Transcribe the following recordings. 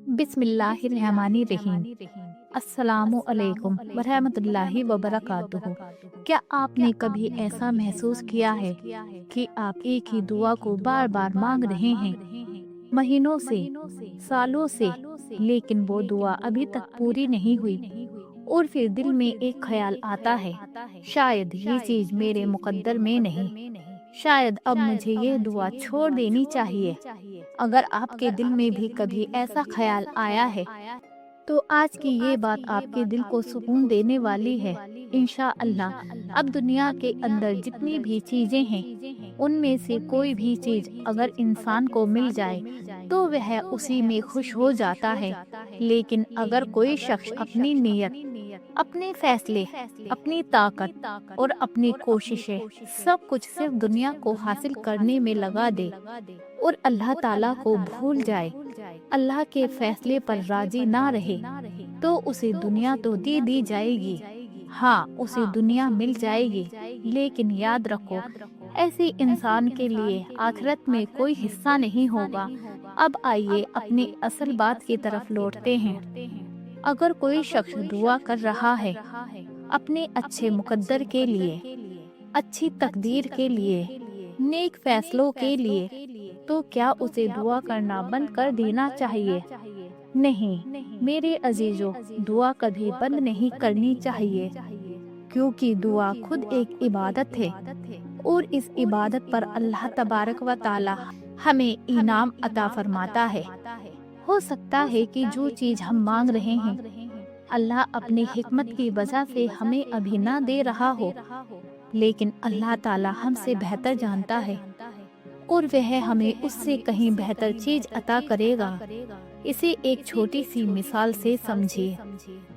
बिस्मिल्लाहिर्रहमानिर्रहीम। अस्सलामु अलैकुम वरहमतुल्लाहि वबरकातुहू। क्या आपने कभी ऐसा महसूस किया है कि आप एक ही दुआ को बार बार मांग रहे हैं, महीनों से, सालों से, लेकिन वो दुआ अभी तक पूरी नहीं हुई, और फिर दिल में एक ख्याल आता है, शायद ये चीज मेरे मुकद्दर में नहीं, शायद अब मुझे ये दुआ छोड़ देनी चाहिए। अगर आपके दिल में भी कभी ऐसा ख्याल आया है तो आज की ये बात आपके दिल को सुकून देने वाली है। इंशाअल्लाह अब दुनिया के अंदर जितनी भी चीजें हैं, उनमें से कोई भी चीज अगर इंसान को मिल जाए तो वह उसी में खुश हो जाता है। लेकिन अगर कोई शख्स अपनी नीयत, अपने फैसले, अपनी ताकत और अपनी कोशिशें सब कुछ सिर्फ दुनिया को हासिल करने में लगा दे और अल्लाह ताला को भूल जाए, अल्लाह के फैसले पर राजी ना रहे, तो उसे दुनिया तो दी जाएगी, हाँ उसे दुनिया मिल जाएगी, लेकिन याद रखो ऐसे इंसान के लिए आखिरत में कोई हिस्सा नहीं होगा। अब आइए अपनी असल बात की तरफ लौटते हैं। अगर कोई शख्स दुआ कर रहा है अपने अच्छे मुकद्दर के लिए, अच्छी तकदीर के लिए, नेक फैसलों के लिए, तो क्या उसे दुआ करना बंद कर देना चाहिए? नहीं मेरे अजीजों, दुआ कभी बंद नहीं करनी चाहिए, क्योंकि दुआ खुद एक इबादत है और इस इबादत पर अल्लाह तबारक व ताला हमें इनाम अता फरमाता है। हो सकता है कि जो चीज हम मांग रहे हैं अल्लाह अपनी हिकमत की वजह से हमें अभी ना दे रहा हो, लेकिन अल्लाह ताला हमसे बेहतर जानता है और वह हमें उससे कहीं बेहतर चीज अता करेगा। इसे एक छोटी सी मिसाल से समझिए।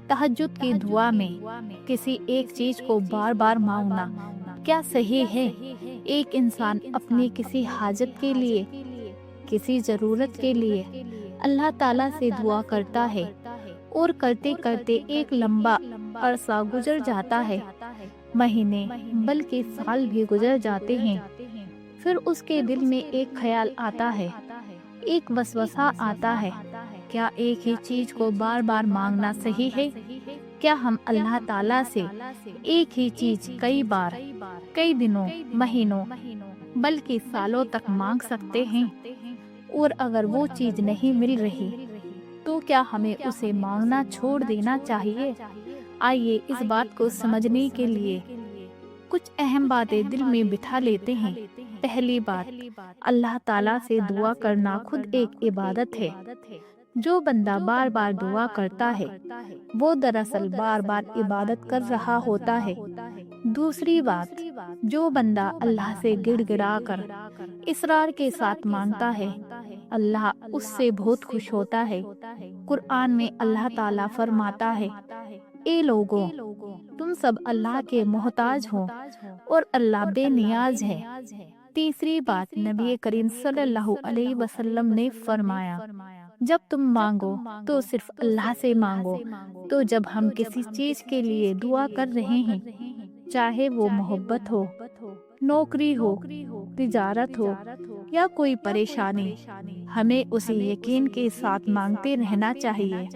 तहज्जुद की दुआ में किसी एक चीज को बार बार मांगना क्या सही है? एक इंसान अपनी किसी हाजत के लिए, किसी जरूरत के लिए अल्लाह ताला से दुआ करता है और करते करते एक लंबा अरसा गुजर जाता है, महीने बल्कि साल भी गुजर जाते हैं। फिर उसके दिल में एक ख्याल आता है, एक वसवसा आता है, क्या एक ही चीज को बार बार मांगना सही है? क्या हम अल्लाह ताला से एक ही चीज कई बार, कई दिनों, महीनों, बल्कि सालों तक मांग सकते हैं? और अगर वो चीज नहीं मिल रही तो क्या हमें उसे मांगना छोड़ देना चाहिए? आइए इस बात को समझने के लिए कुछ अहम बातें दिल में बिठा लेते हैं। पहली बात, अल्लाह ताला से दुआ करना खुद एक इबादत है। जो बंदा बार बार दुआ करता है वो दरअसल बार बार इबादत कर रहा होता है। दूसरी बात, जो बंदा अल्लाह से गिड़गिड़ा कर इसरार के साथ मांगता है अल्लाह उससे बहुत खुश होता है। कुरान में अल्लाह ताला फरमाता है, ए लोगों, तुम सब अल्लाह के मोहताज हो और अल्लाह बेनियाज है। तीसरी बात, नबी करीम सल्लल्लाहु अलैहि वसल्लम ने फरमाया, जब तुम मांगो तो सिर्फ अल्लाह से मांगो। तो जब हम किसी चीज के लिए दुआ कर रहे हैं, चाहे वो मोहब्बत हो, नौकरी हो, तिजारत हो या कोई परेशानी, हमें उसे यकीन के साथ मांगते रहना चाहिए।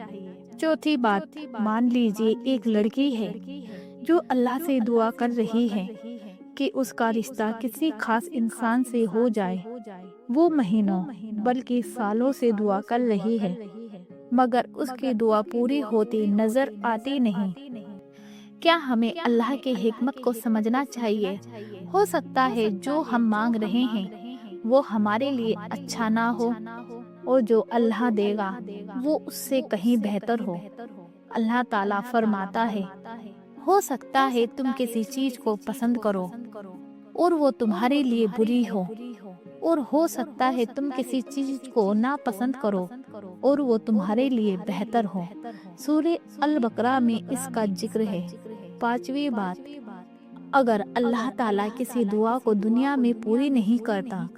चौथी बात, मान लीजिए एक लड़की है जो अल्लाह से दुआ कर रही है कि उसका रिश्ता किसी खास इंसान से हो जाए। वो महीनों बल्कि सालों से दुआ कर रही है, मगर उसकी दुआ पूरी होती नजर आती नहीं। क्या हमें अल्लाह की हिकमत को समझना चाहिए? हो सकता है जो हम मांग रहे हैं वो हमारे लिए अच्छा ना हो, और जो अल्लाह देगा वो उससे कहीं बेहतर हो। अल्लाह ताला फरमाता है, हो सकता है तुम किसी चीज को पसंद करो और वो तुम्हारे लिए बुरी हो, और हो सकता है तुम किसी चीज को ना पसंद करो और वो तुम्हारे लिए बेहतर हो। सूरे अल बकरा में इसका जिक्र है। पांचवी बात, अगर अल्लाह ताला किसी दुआ को दुनिया में पूरी नहीं करता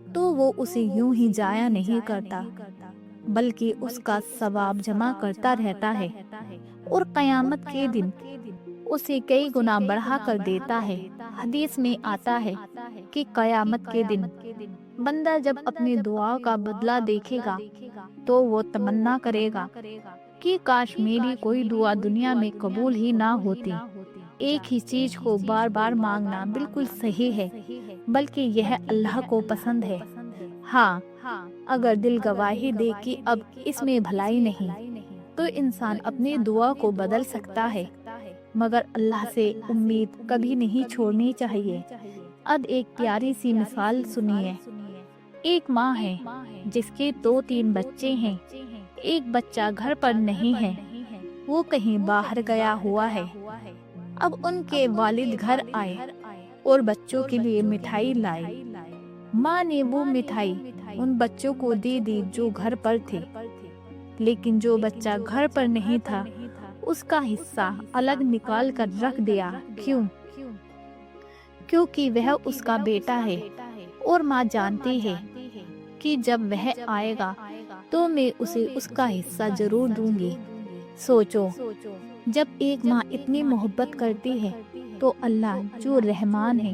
तो वो उसे यूं ही जाया नहीं करता, बल्कि उसका सवाब जमा करता रहता है और कयामत के दिन उसे कई गुना बढ़ा कर देता है। हदीस में आता है कि कयामत के दिन बंदा जब अपनी दुआओं का बदला देखेगा تو وہ تمنا کرے گا کہ کاش میری کوئی دعا دنیا میں قبول ہی نہ ہوتی۔ ایک ہی چیز کو بار بار مانگنا بالکل صحیح ہے، بلکہ یہ اللہ کو پسند ہے۔ ہاں، اگر دل گواہی دے کہ اب اس میں بھلائی نہیں، تو انسان اپنی دعا کو بدل سکتا ہے، مگر اللہ سے امید کبھی نہیں چھوڑنی چاہیے۔ اب ایک پیاری سی مثال سنیے۔ ایک ماں ہے جس کے 2-3 بچے ہیں۔ ایک بچہ گھر پر نہیں ہے، وہ کہیں باہر گیا ہوا ہے۔ اب ان کے والد گھر آئے اور بچوں کے لیے مٹھائی لائے۔ ماں نے وہ مٹھائی ان بچوں کو دے دی جو گھر پر تھے، لیکن جو بچہ گھر پر نہیں تھا اس کا حصہ الگ نکال کر رکھ دیا۔ کیوں؟ کیونکہ وہ اس کا بیٹا ہے، اور ماں جانتی ہے کہ جب وہ آئے گا تو میں اسے اس کا حصہ ضرور دوں گی۔ سوچو، جب ایک ماں اتنی محبت کرتی ہے تو اللہ جو رحمان ہے،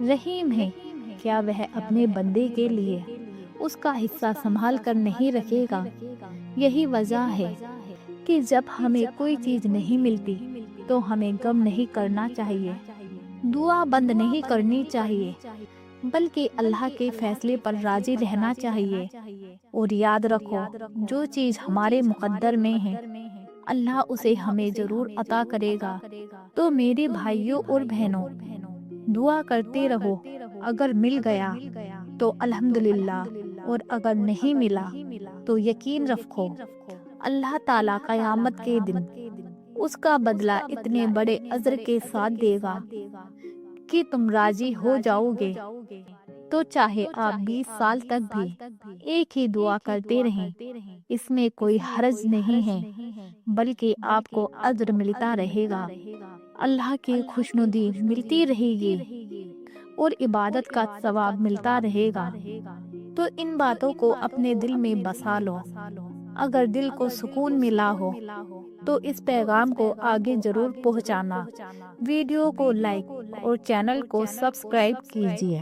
رحیم ہے، کیا وہ اپنے بندے کے لیے اس کا حصہ سنبھال کر نہیں رکھے گا؟ یہی وجہ ہے کہ جب ہمیں کوئی چیز نہیں ملتی تو ہمیں غم نہیں کرنا چاہیے، دعا بند نہیں کرنی چاہیے، بلکہ اللہ کے فیصلے پر راضی رہنا چاہیے۔ اور یاد رکھو، جو چیز ہمارے مقدر میں ہے اللہ اسے ہمیں ضرور عطا کرے گا۔ تو میرے بھائیوں اور بہنوں، دعا کرتے رہو۔ اگر مل گیا تو الحمدللہ، اور اگر نہیں ملا تو یقین رکھو اللہ تعالیٰ قیامت کے دن اس کا بدلہ اتنے بڑے اجر کے ساتھ دے گا کہ تم راضی ہو جاؤ گے۔ تو چاہے آپ 20 سال تک بھی ایک ہی دعا کرتے رہیں، اس میں کوئی حرج نہیں ہے، بلکہ آپ کو اجر ملتا رہے گا، اللہ کی خوشنودی ملتی رہے گی، اور عبادت کا ثواب ملتا رہے گا۔ تو ان باتوں کو اپنے دل میں بسا لو۔ اگر دل کو سکون ملا ہو تو اس پیغام کو آگے ضرور پہنچانا۔ ویڈیو کو لائک اور چینل کو سبسکرائب کیجیے۔